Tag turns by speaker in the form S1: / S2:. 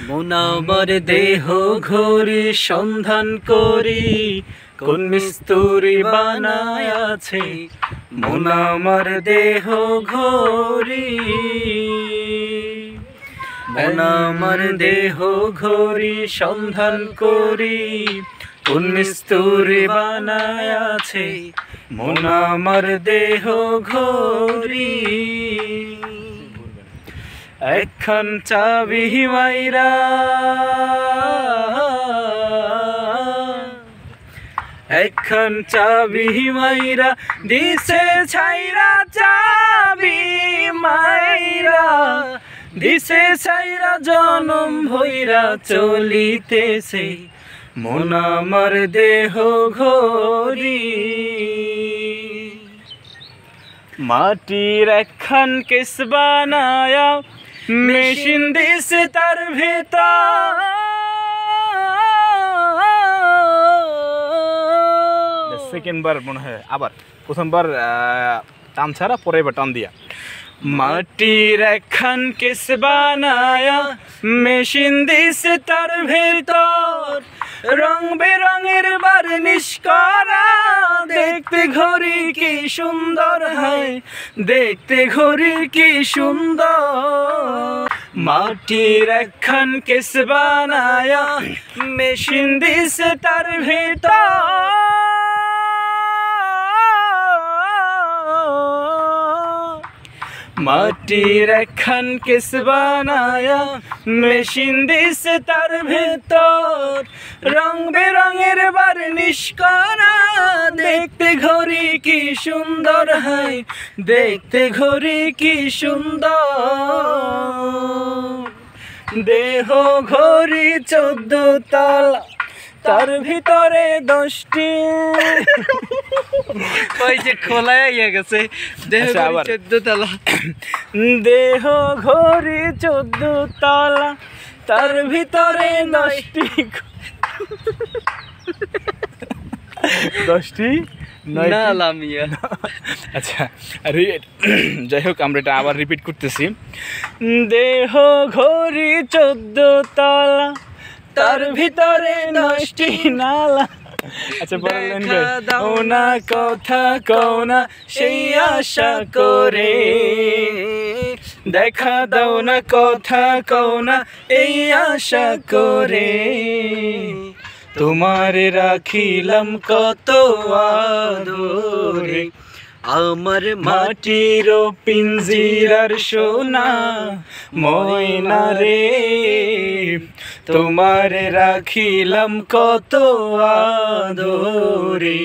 S1: মন আমার দেহ ঘড়ি সন্ধান করি, কোন মিস্তুরি বানায় আছে মন আমার দেহ ঘড়ি। মন আমার দেহ ঘড়ি সন্ধান করি, কোন মিস্তুরি বানায় আছে মন আমার দেহ ঘড়ি। এখন চাবি মাইরা, এখন চাবি মাইরা দিছে ছাইরা, চাবি মাইরা দিছে ছাইরা জনম ভৈরা চলিতেছে মন আমার দেহ ঘড়ি। মাটির একখান কেস বানায়া মেশিন দিছে তার ভেতর, সেকেন্ড বার মনে হয় আবার প্রথমবার টান ছাড়া পরে এবার টান দিয়া। মাটির একখান কেস বানায়া মেশিন দিছে তার ভেতর, রং বেরঙের বার্নিশ করা, দেখতে ঘড়ি কি সুন্দর হয়, দেখতে ঘড়ি কি সুন্দর। মাটির একখান কেস বানায়া মেশিন দিছে তার ভেতর, মাটির একখান কেস বানায়া মেশিন দিছে তার ভেতর, রং বেরঙের বার্নিশ করা, দেখতে ঘড়ি কি সুন্দর হয়, দেখতে ঘড়ি কি সুন্দর। দেহ ঘড়ি 14 তলা, তার ভিতরে 10টি, ওই যে খোলা হয়ে গেছে। দেহ 14 তলা, দেহ ঘড়ি 14 তলা, তার ভিতরে 10টি, 10টি না লামিয়া। আচ্ছা যাই হোক, আমরা এটা আবার রিপিট করতেছি। দেহ ঘড়ি 14 তলা, তার ভিতরে 10টি নালা। আচ্ছা বললেন দাও না কথা কও না সেই আশা করে, দেখা দাও না কথা কও না এই আশা করে, তোমারে রাখিলাম কত আদরে, আমার মাটির পিঞ্জিরার সোনা ময়না রে, তোমারে রাখিলাম কত আদরে।